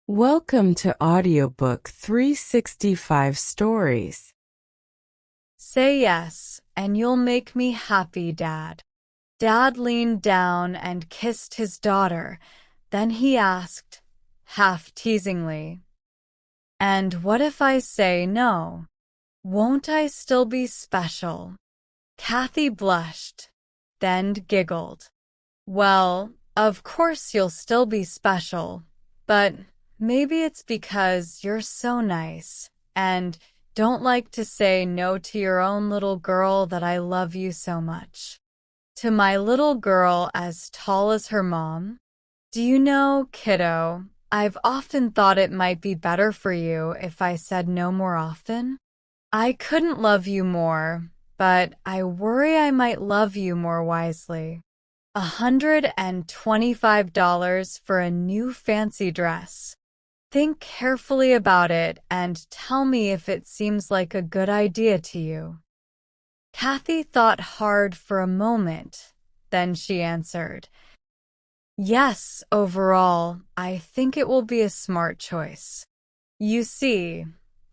Welcome to Audiobook 365 Stories. Say yes, and you'll make me happy, Dad. Dad leaned down and kissed his daughter. Then he asked, half teasingly, "And what if I say no? Won't I still be special?" Kathy blushed, then giggled. "Well, of course you'll still be special, but maybe it's because you're so nice and don't like to say no to your own little girl that I love you so much." To my little girl as tall as her mom? "Do you know, kiddo, I've often thought it might be better for you if I said no more often. I couldn't love you more, but I worry I might love you more wisely. $125 for a new fancy dress. Think carefully about it and tell me if it seems like a good idea to you." Kathy thought hard for a moment. Then she answered, "Yes, overall, I think it will be a smart choice. You see,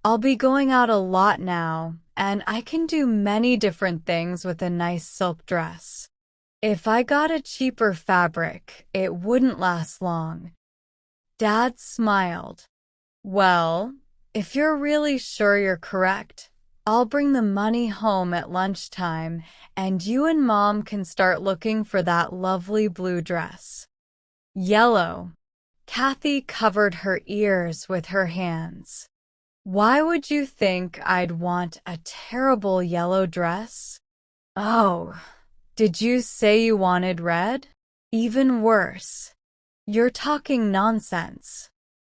I'll be going out a lot now, and I can do many different things with a nice silk dress. If I got a cheaper fabric, it wouldn't last long." Dad smiled. "Well, if you're really sure you're correct, I'll bring the money home at lunchtime, and you and Mom can start looking for that lovely blue dress." "Yellow." Kathy covered her ears with her hands. "Why would you think I'd want a terrible yellow dress?" "Oh, did you say you wanted red? Even worse. You're talking nonsense.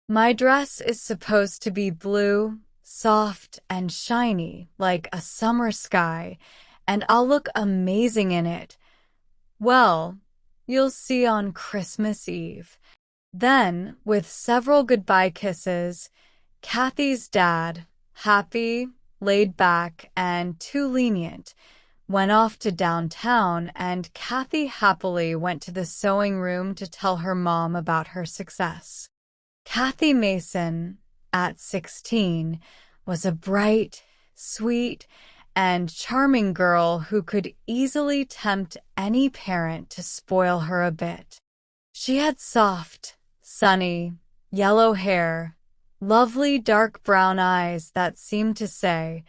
My dress is supposed to be blue, soft and shiny like a summer sky, and I'll look amazing in it. Well, you'll see on Christmas Eve." Then, with several goodbye kisses, Kathy's dad, happy, laid back, and too lenient, went off to downtown, and Kathy happily went to the sewing room to tell her mom about her success. Kathy Mason, at 16, was a bright, sweet, and charming girl who could easily tempt any parent to spoil her a bit. She had soft, sunny, yellow hair, lovely dark brown eyes that seemed to say,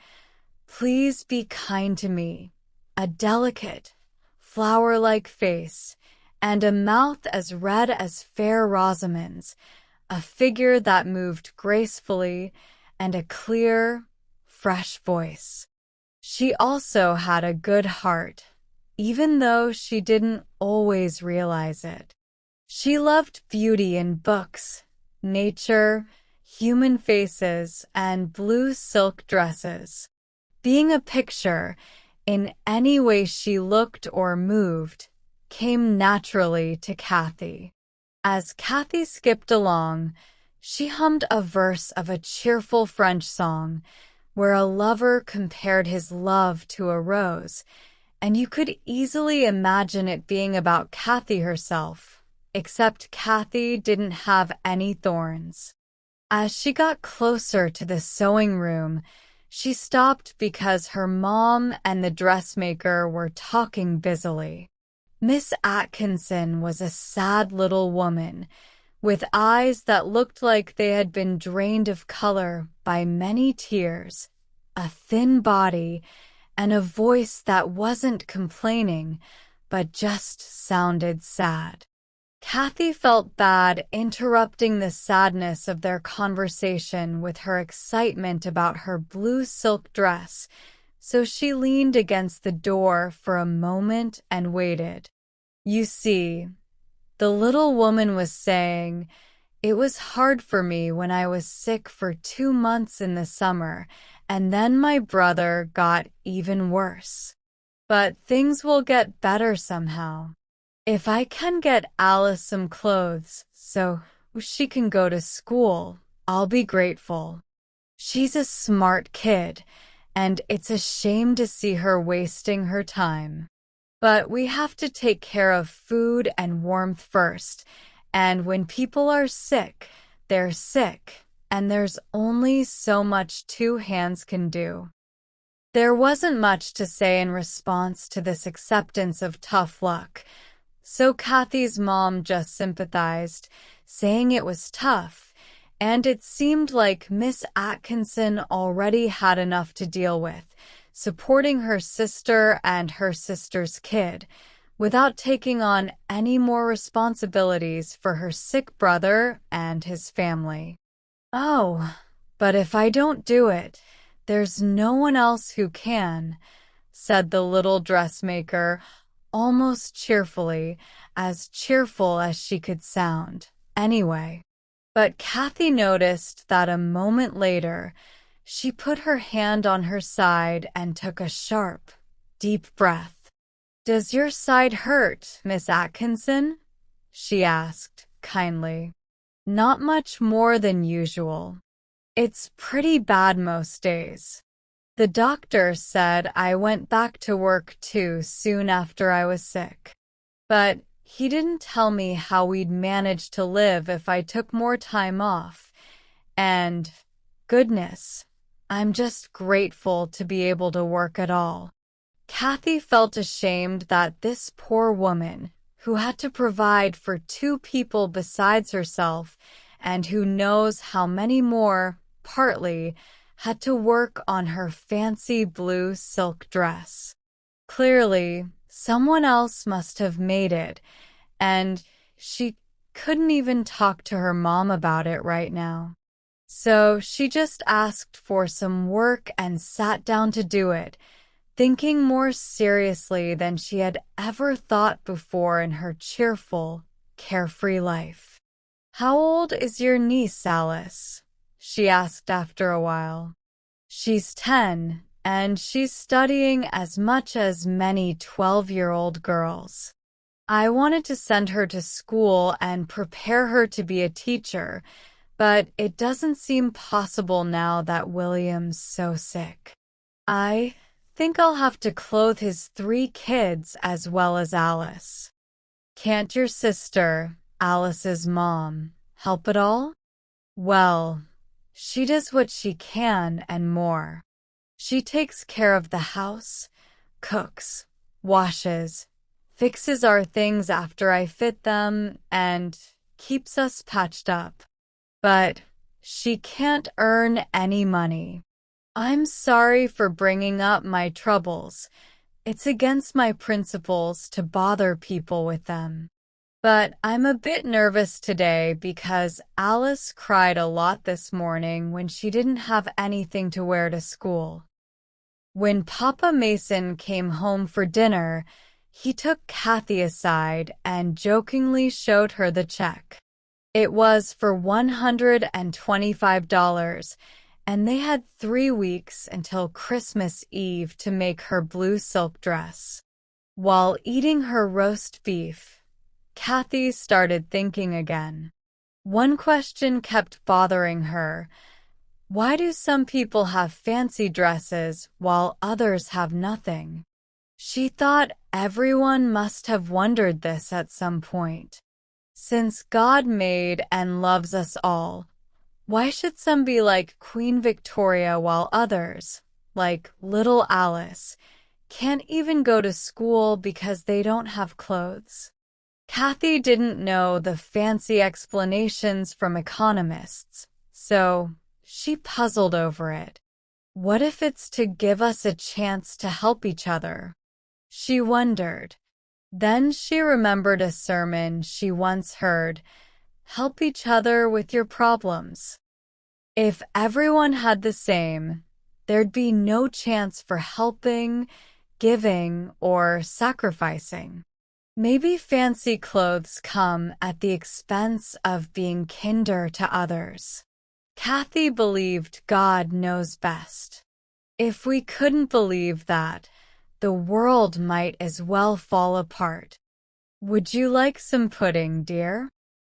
"Please be kind to me," a delicate, flower-like face, and a mouth as red as fair Rosamond's, a figure that moved gracefully, and a clear, fresh voice. She also had a good heart, even though she didn't always realize it. She loved beauty in books, nature, human faces, and blue silk dresses. Being a picture, in any way she looked or moved, came naturally to Kathy. As Kathy skipped along, she hummed a verse of a cheerful French song where a lover compared his love to a rose, and you could easily imagine it being about Kathy herself, except Kathy didn't have any thorns. As she got closer to the sewing room, she stopped because her mom and the dressmaker were talking busily. Miss Atkinson was a sad little woman, with eyes that looked like they had been drained of color by many tears, a thin body, and a voice that wasn't complaining, but just sounded sad. Kathy felt bad interrupting the sadness of their conversation with her excitement about her blue silk dress, so she leaned against the door for a moment and waited. "You see," the little woman was saying, "it was hard for me when I was sick for 2 months in the summer, and then my brother got even worse. But things will get better somehow. If I can get Alice some clothes so she can go to school, I'll be grateful. She's a smart kid, and it's a shame to see her wasting her time. But we have to take care of food and warmth first, and when people are sick, they're sick, and there's only so much two hands can do. There wasn't much to say in response to this acceptance of tough luck, so Kathy's mom just sympathized, saying it was tough, and it seemed like Miss Atkinson already had enough to deal with, supporting her sister and her sister's kid, without taking on any more responsibilities for her sick brother and his family. "Oh, but if I don't do it, there's no one else who can," said the little dressmaker, almost cheerfully, as cheerful as she could sound, anyway. But Kathy noticed that a moment later, she put her hand on her side and took a sharp, deep breath. "Does your side hurt, Miss Atkinson?" she asked, kindly. "Not much more than usual. It's pretty bad most days. The doctor said I went back to work too soon after I was sick. But he didn't tell me how we'd manage to live if I took more time off. And, goodness, I'm just grateful to be able to work at all." Kathy felt ashamed that this poor woman, who had to provide for two people besides herself, and who knows how many more, partly, had to work on her fancy blue silk dress. Clearly, someone else must have made it, and she couldn't even talk to her mom about it right now. So she just asked for some work and sat down to do it, thinking more seriously than she had ever thought before in her cheerful, carefree life. "How old is your niece, Alice?" she asked after a while. "She's 10, and she's studying as much as many 12-year-old girls. I wanted to send her to school and prepare her to be a teacher, but it doesn't seem possible now that William's so sick. I think I'll have to clothe his 3 kids as well as Alice. Can't your sister, Alice's mom, help at all?" "Well, she does what she can and more. She takes care of the house, cooks, washes, fixes our things after I fit them, and keeps us patched up. But she can't earn any money. I'm sorry for bringing up my troubles. It's against my principles to bother people with them. But I'm a bit nervous today because Alice cried a lot this morning when she didn't have anything to wear to school." When Papa Mason came home for dinner, he took Kathy aside and jokingly showed her the check. It was for $125, and they had 3 weeks until Christmas Eve to make her blue silk dress. While eating her roast beef, Kathy started thinking again. One question kept bothering her. Why do some people have fancy dresses while others have nothing? She thought everyone must have wondered this at some point. Since God made and loves us all, why should some be like Queen Victoria while others, like little Alice, can't even go to school because they don't have clothes? Kathy didn't know the fancy explanations from economists, so she puzzled over it. What if it's to give us a chance to help each other? She wondered. Then she remembered a sermon she once heard, "Help each other with your problems." If everyone had the same, there'd be no chance for helping, giving, or sacrificing. Maybe fancy clothes come at the expense of being kinder to others. Kathy believed God knows best. If we couldn't believe that, the world might as well fall apart. "Would you like some pudding, dear?"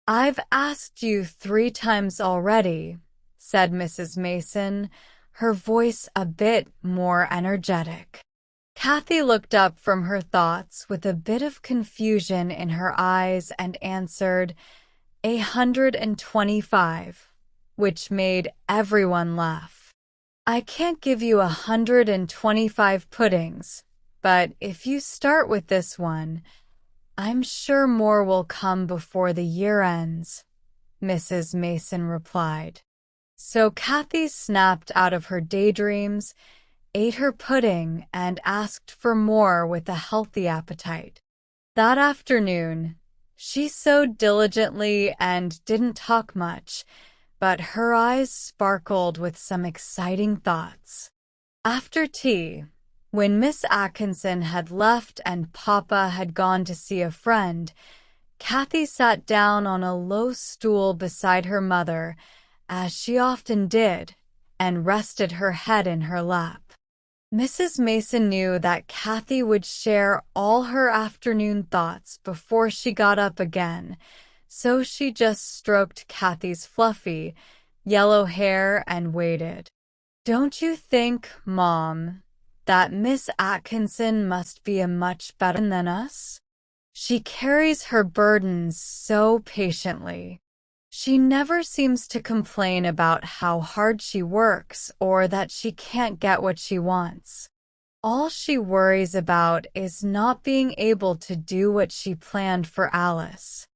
"I've asked you 3 times already," said Mrs. Mason, her voice a bit more energetic. Kathy looked up from her thoughts with a bit of confusion in her eyes and answered, 125, which made everyone laugh. I can't give you 125 puddings, but if you start with this one, I'm sure more will come before the year ends, Mrs. Mason replied. So Kathy snapped out of her daydreams, ate her pudding, and asked for more with a healthy appetite. That afternoon, she sewed diligently and didn't talk much, but her eyes sparkled with some exciting thoughts. After tea, when Miss Atkinson had left and Papa had gone to see a friend, Kathy sat down on a low stool beside her mother, as she often did, and rested her head in her lap. Mrs. Mason knew that Kathy would share all her afternoon thoughts before she got up again, so she just stroked Kathy's fluffy, yellow hair and waited. Don't you think, Mom, that Miss Atkinson must be a much better than us? She carries her burdens so patiently. She never seems to complain about how hard she works or that she can't get what she wants. All she worries about is not being able to do what she planned for Alice.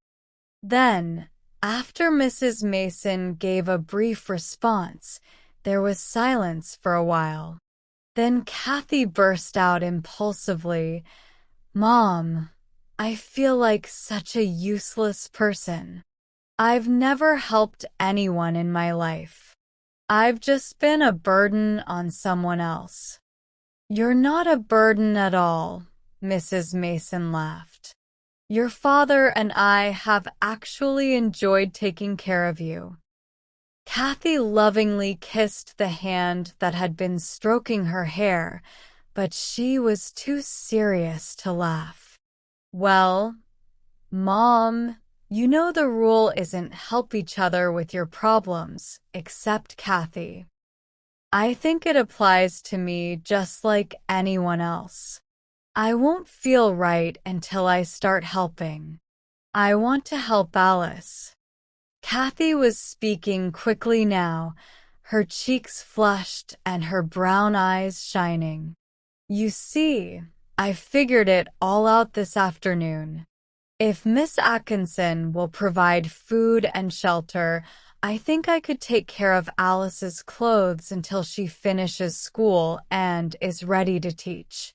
Then, after Mrs. Mason gave a brief response, there was silence for a while. Then Kathy burst out impulsively, "Mom, I feel like such a useless person. I've never helped anyone in my life. I've just been a burden on someone else." "You're not a burden at all," Mrs. Mason laughed. "Your father and I have actually enjoyed taking care of you." Kathy lovingly kissed the hand that had been stroking her hair, but she was too serious to laugh. "Well, Mom, you know the rule isn't help each other with your problems, except Kathy. I think it applies to me just like anyone else. I won't feel right until I start helping. I want to help Alice." Kathy was speaking quickly now, her cheeks flushed and her brown eyes shining. "You see, I figured it all out this afternoon. If Miss Atkinson will provide food and shelter, I think I could take care of Alice's clothes until she finishes school and is ready to teach.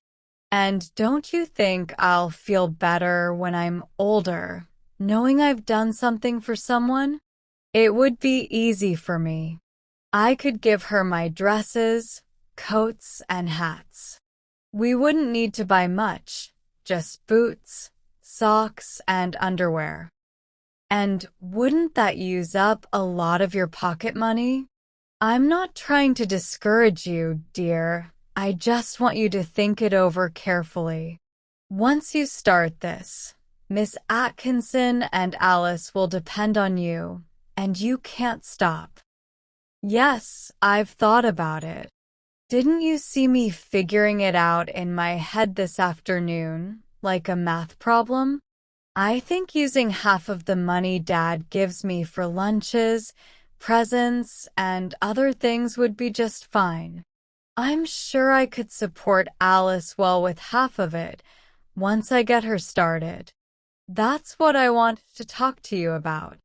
And don't you think I'll feel better when I'm older, knowing I've done something for someone? It would be easy for me. I could give her my dresses, coats, and hats. We wouldn't need to buy much, just boots, socks, and underwear. And wouldn't that use up a lot of your pocket money? I'm not trying to discourage you, dear. I just want you to think it over carefully. Once you start this, Miss Atkinson and Alice will depend on you, and you can't stop." "Yes, I've thought about it. Didn't you see me figuring it out in my head this afternoon, like a math problem? I think using half of the money Dad gives me for lunches, presents, and other things would be just fine. I'm sure I could support Alice well with half of it once I get her started. That's what I want to talk to you about.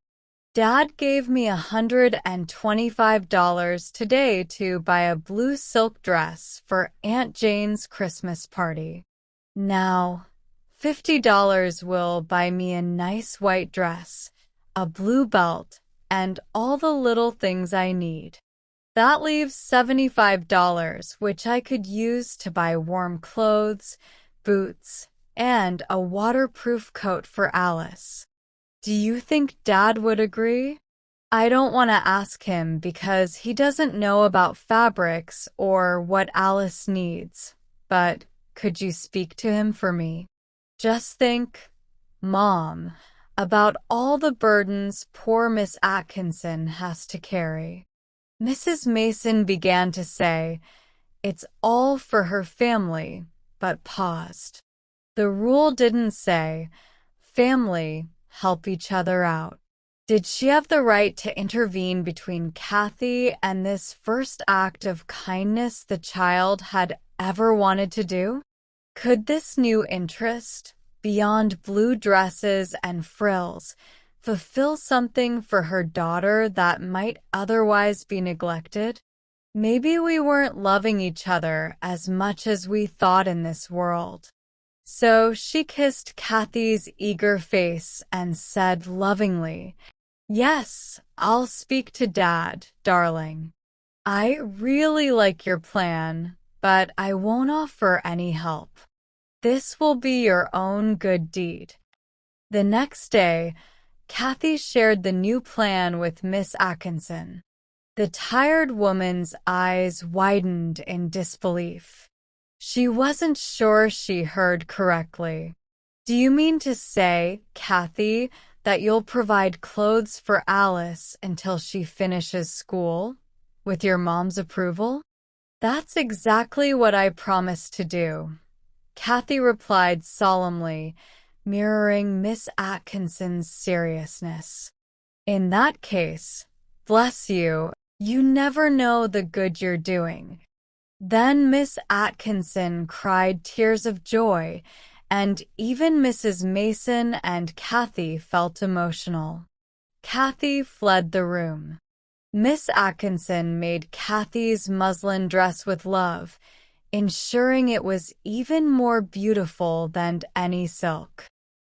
Dad gave me $125 today to buy a blue silk dress for Aunt Jane's Christmas party. Now, $50 will buy me a nice white dress, a blue belt, and all the little things I need. That leaves $75, which I could use to buy warm clothes, boots, and a waterproof coat for Alice. Do you think Dad would agree? I don't want to ask him because he doesn't know about fabrics or what Alice needs, but could you speak to him for me? Just think, Mom, about all the burdens poor Miss Atkinson has to carry." Mrs. Mason began to say, "It's all for her family," but paused. The rule didn't say, "Family, help each other out." Did she have the right to intervene between Kathy and this first act of kindness the child had ever wanted to do? Could this new interest, beyond blue dresses and frills, fulfill something for her daughter that might otherwise be neglected? Maybe we weren't loving each other as much as we thought in this world. So she kissed Kathy's eager face and said lovingly, "Yes, I'll speak to Dad, darling. I really like your plan, but I won't offer any help. This will be your own good deed." The next day, Kathy shared the new plan with Miss Atkinson. The tired woman's eyes widened in disbelief. She wasn't sure she heard correctly. "Do you mean to say, Kathy, that you'll provide clothes for Alice until she finishes school, with your mom's approval?" "That's exactly what I promised to do," Kathy replied solemnly, mirroring Miss Atkinson's seriousness. "In that case, bless you, you never know the good you're doing." Then Miss Atkinson cried tears of joy, and even Mrs. Mason and Kathy felt emotional. Kathy fled the room. Miss Atkinson made Kathy's muslin dress with love, ensuring it was even more beautiful than any silk.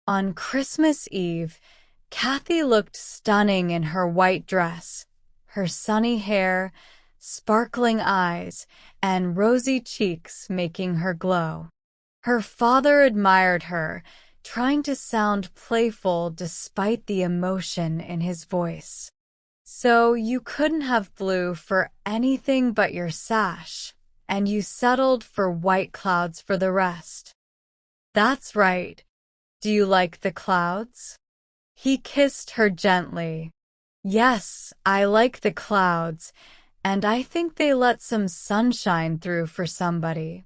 On Christmas Eve, Kathy looked stunning in her white dress, her sunny hair, sparkling eyes, and rosy cheeks making her glow. Her father admired her, trying to sound playful despite the emotion in his voice. "So you couldn't have blue for anything but your sash, and you settled for white clouds for the rest." "That's right. Do you like the clouds?" He kissed her gently. "Yes, I like the clouds, and I think they let some sunshine through for somebody."